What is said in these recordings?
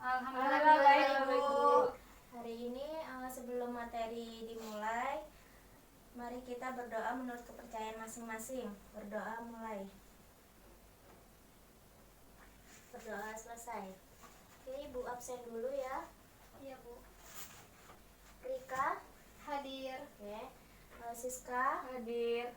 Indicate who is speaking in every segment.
Speaker 1: Alhamdulillah baik, Bu.
Speaker 2: Hari ini sebelum materi dimulai, mari kita berdoa menurut kepercayaan masing-masing. Berdoa mulai. Berdoa selesai. Oke, Ibu absen dulu ya.
Speaker 1: Iya, Bu.
Speaker 2: Rika,
Speaker 1: Hadir.
Speaker 2: oke. Siska,
Speaker 1: Hadir.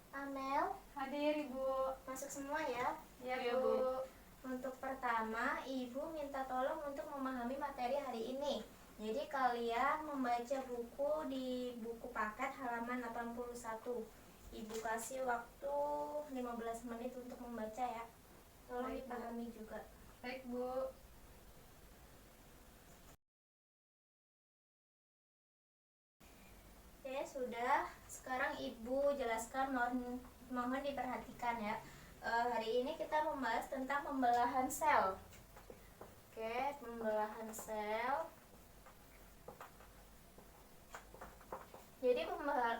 Speaker 2: Amel,
Speaker 1: Hadir, Ibu.
Speaker 2: masuk semua ya.
Speaker 1: Iya, Bu.
Speaker 2: Untuk pertama, Ibu minta tolong untuk memahami materi hari ini. Jadi kalian membaca buku di buku paket halaman 81. Ibu kasih waktu 15 menit untuk membaca ya. Tolong
Speaker 1: Baik, Bu.
Speaker 2: dipahami juga.
Speaker 1: Baik, Bu.
Speaker 2: Oke, sudah. Sekarang Ibu jelaskan, mohon diperhatikan ya. Hari ini kita membahas tentang pembelahan sel. Oke, pembelahan sel. Jadi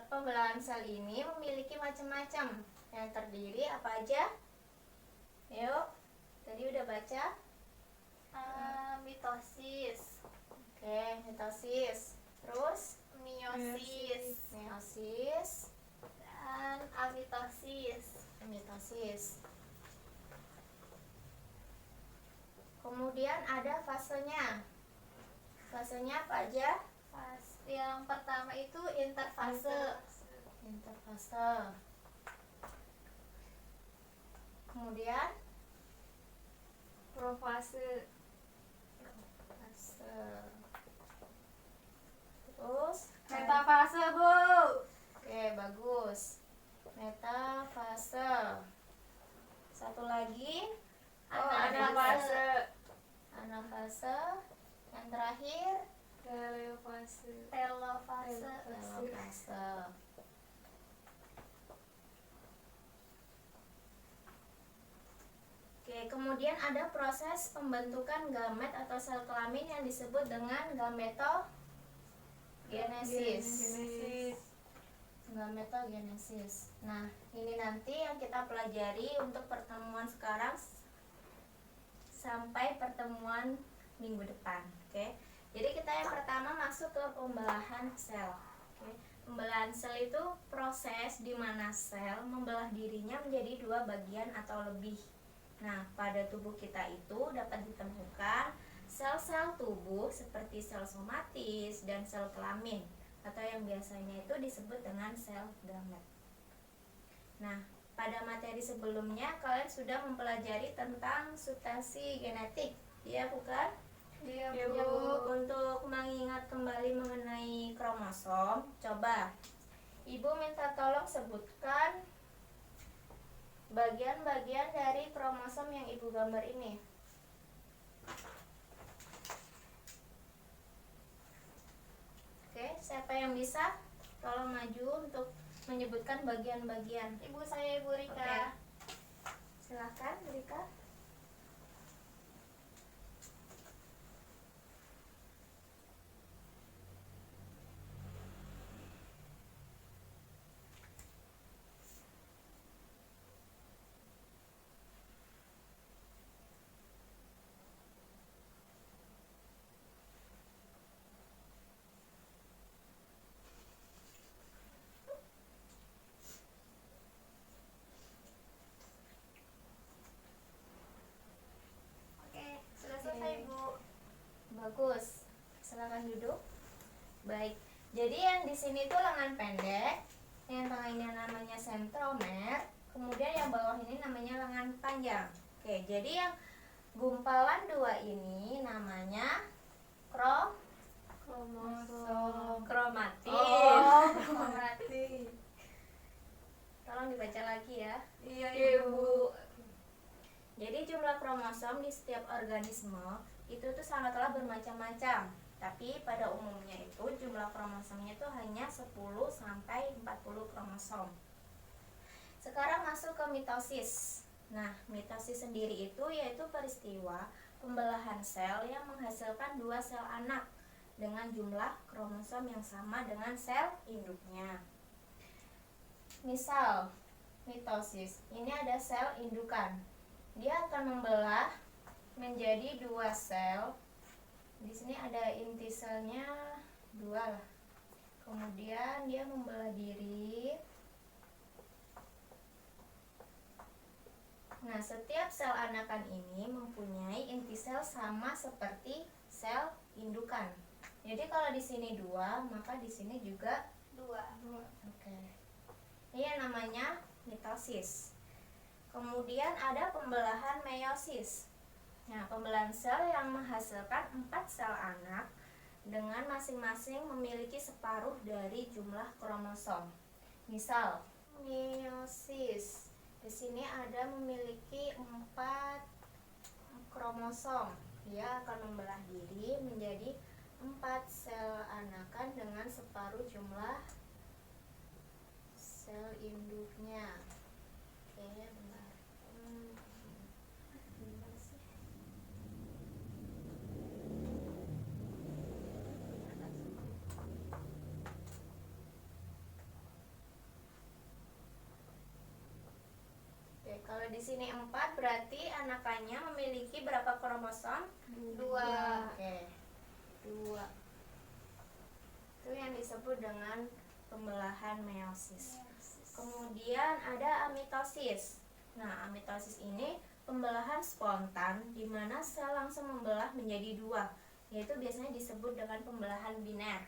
Speaker 2: pembelahan sel ini memiliki macam-macam. Yang terdiri apa aja? Yuk, tadi udah baca?
Speaker 1: Mitosis,
Speaker 2: Oke, mitosis. Terus
Speaker 1: meiosis, dan amitosis.
Speaker 2: mitosis. Kemudian ada fasenya. Fasenya apa aja?
Speaker 1: Yang pertama itu interfase.
Speaker 2: Interfase. Kemudian
Speaker 1: Profase.
Speaker 2: fase. Terus
Speaker 1: Metafase, Bu.
Speaker 2: oke, bagus. Metafase. Satu lagi.
Speaker 1: Anafase.
Speaker 2: Anafase. Yang terakhir
Speaker 1: Telofase.
Speaker 2: telofase. Oke, kemudian ada proses pembentukan gamet atau sel kelamin yang disebut dengan gametogenesis. Gametogenesis. Nah, ini nanti yang kita pelajari untuk pertemuan sekarang sampai pertemuan minggu depan. Oke. Jadi kita yang pertama masuk ke pembelahan sel. Oke. Pembelahan sel itu proses di mana sel membelah dirinya menjadi dua bagian atau lebih. Nah, pada tubuh kita itu dapat ditemukan sel-sel tubuh seperti sel somatis dan sel kelamin, atau yang biasanya itu disebut dengan sel gamet. Nah, pada materi sebelumnya kalian sudah mempelajari tentang substansi genetik, ya bukan?
Speaker 1: Iya,
Speaker 2: Ya,
Speaker 1: Bu.
Speaker 2: untuk mengingat kembali mengenai kromosom, coba Ibu minta tolong sebutkan bagian-bagian dari kromosom yang Ibu gambar ini. Oke, siapa yang bisa? Tolong maju untuk menyebutkan bagian-bagian.
Speaker 1: Ibu saya, Ibu Rika.
Speaker 2: Silakan, Rika.
Speaker 1: Oke, sudah selesai, Bu.
Speaker 2: Bagus. Silakan duduk. Baik. Jadi yang di sini tuh lengan pendek, yang tengah ini namanya sentromer, kemudian yang bawah ini namanya lengan panjang. Oke, jadi yang gumpalan dua ini namanya
Speaker 1: Kromosom.
Speaker 2: kromatin.
Speaker 1: Kromatin.
Speaker 2: Tolong dibaca lagi ya.
Speaker 1: Iya, Ibu.
Speaker 2: Jadi jumlah kromosom di setiap organisme itu tuh sangatlah bermacam-macam. Tapi pada umumnya itu jumlah kromosomnya itu hanya 10 sampai 40 kromosom. Sekarang masuk ke mitosis. Nah, mitosis sendiri itu yaitu peristiwa pembelahan sel yang menghasilkan dua sel anak dengan jumlah kromosom yang sama dengan sel induknya. Misal, mitosis. Ini ada sel indukan. Dia akan membelah menjadi dua sel Di sini ada inti selnya 2 lah. Kemudian dia membelah diri. Nah, setiap sel anakan ini mempunyai inti sel sama seperti sel indukan. Jadi kalau di sini 2, maka di sini juga
Speaker 1: 2.
Speaker 2: Oke. Ini yang namanya mitosis. Kemudian ada pembelahan meiosis. Nah, pembelahan sel yang menghasilkan 4 sel anak dengan masing-masing memiliki separuh dari jumlah kromosom. Misal, meiosis. Di sini ada memiliki 4 kromosom. Dia akan membelah diri menjadi 4 sel anakan dengan separuh jumlah sel induknya. Oke, bentar. Bentar sih. Oke, kalau di sini 4 berarti anakannya memiliki berapa kromosom?
Speaker 1: 2.
Speaker 2: Oke, 2. Itu yang disebut dengan pembelahan meiosis. Kemudian ada amitosis. Nah, amitosis ini pembelahan spontan di mana sel langsung membelah menjadi 2, yaitu biasanya disebut dengan pembelahan biner.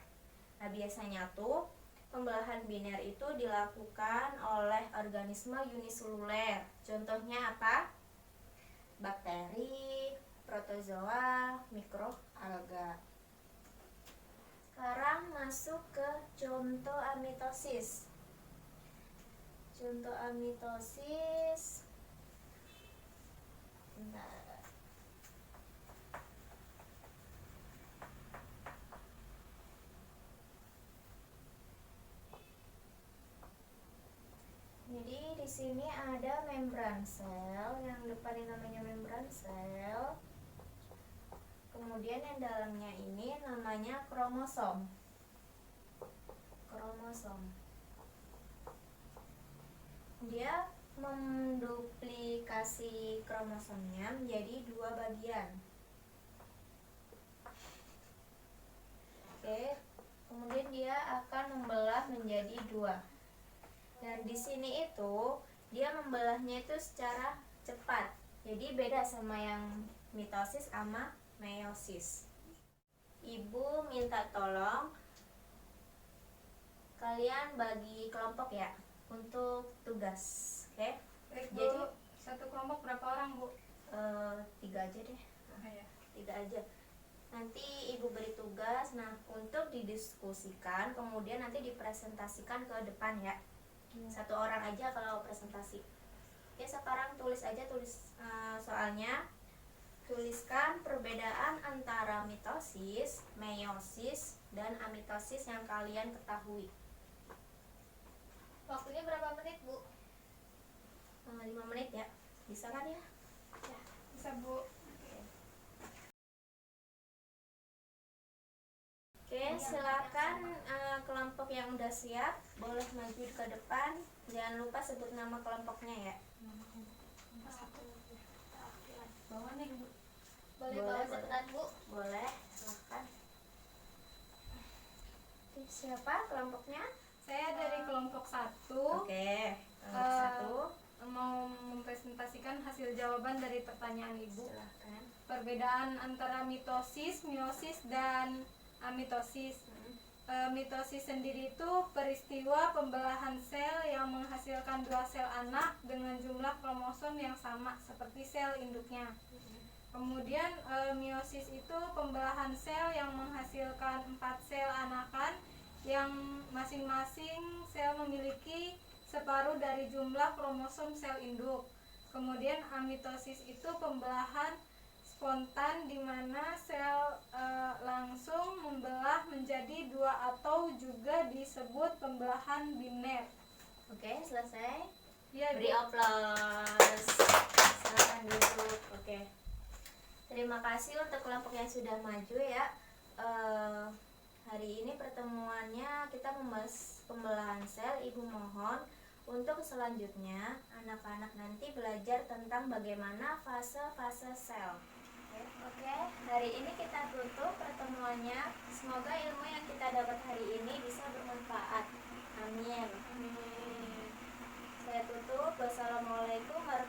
Speaker 2: Nah, biasanya tuh pembelahan biner itu dilakukan oleh organisme uniseluler. Contohnya apa? Bakteri, protozoa, mikroalga. Sekarang masuk ke contoh amitosis. Contoh amitosis. Bentar. Jadi di sini ada membran sel, yang depan ini namanya membran sel. Kemudian yang dalamnya ini namanya kromosom. Kromosom. Dia menduplikasi kromosomnya menjadi 2 bagian. Oke, kemudian dia akan membelah menjadi 2. Dan di sini itu dia membelahnya itu secara cepat. Jadi beda sama yang mitosis sama meiosis. Ibu minta tolong kalian bagi kelompok ya untuk tugas. Oke?
Speaker 1: Baik, Bu.
Speaker 2: Jadi
Speaker 1: Satu kelompok berapa orang, Bu?
Speaker 2: 3 aja deh.
Speaker 1: Ya.
Speaker 2: 3 aja. Nanti ibu beri tugas. Nah, untuk didiskusikan, kemudian nanti dipresentasikan ke depan ya. 1 orang aja kalau presentasi. Oke, sekarang tulis aja soalnya. Tuliskan perbedaan antara mitosis, meiosis, dan amitosis yang kalian ketahui.
Speaker 1: Waktunya berapa menit, Bu?
Speaker 2: 5 menit ya. Bisa kan ya?
Speaker 1: Ya, bisa, Bu.
Speaker 2: Oke, silakan kelompok yang udah siap boleh maju ke depan. Jangan lupa sebut nama kelompoknya ya.
Speaker 1: Bawa nih, Bu. Boleh
Speaker 2: Boleh,
Speaker 1: bawa
Speaker 2: boleh.
Speaker 1: catatan, Bu?
Speaker 2: Boleh, silakan. Oke, siapa kelompoknya?
Speaker 1: Saya dari kelompok 1.
Speaker 2: Oke, kelompok 1.
Speaker 1: Mau mempresentasikan hasil jawaban dari pertanyaan Ibu.
Speaker 2: Silakan.
Speaker 1: Perbedaan antara mitosis, meiosis, dan amitosis. Mitosis sendiri itu peristiwa pembelahan sel yang menghasilkan 2 sel anak dengan jumlah kromosom yang sama seperti sel induknya. Kemudian meiosis itu pembelahan sel yang menghasilkan 4 sel anakan yang masing-masing sel memiliki separuh dari jumlah kromosom sel induk. Kemudian amitosis itu pembelahan spontan di mana sel langsung membelah menjadi 2 atau juga disebut pembelahan biner.
Speaker 2: Oke, selesai.
Speaker 1: Ya,
Speaker 2: Beri
Speaker 1: Bu.
Speaker 2: aplaus. Silakan duduk. Oke. Terima kasih untuk kelompok yang sudah maju ya. Hari ini pertemuannya kita membahas pembelahan sel. Ibu mohon untuk selanjutnya anak-anak nanti belajar tentang bagaimana fase-fase sel. Oke, hari ini kita tutup pertemuannya. Semoga ilmu yang kita dapat hari ini bisa bermanfaat. Amin. Saya tutup. Wassalamualaikum warahmatullahi wabarakatuh.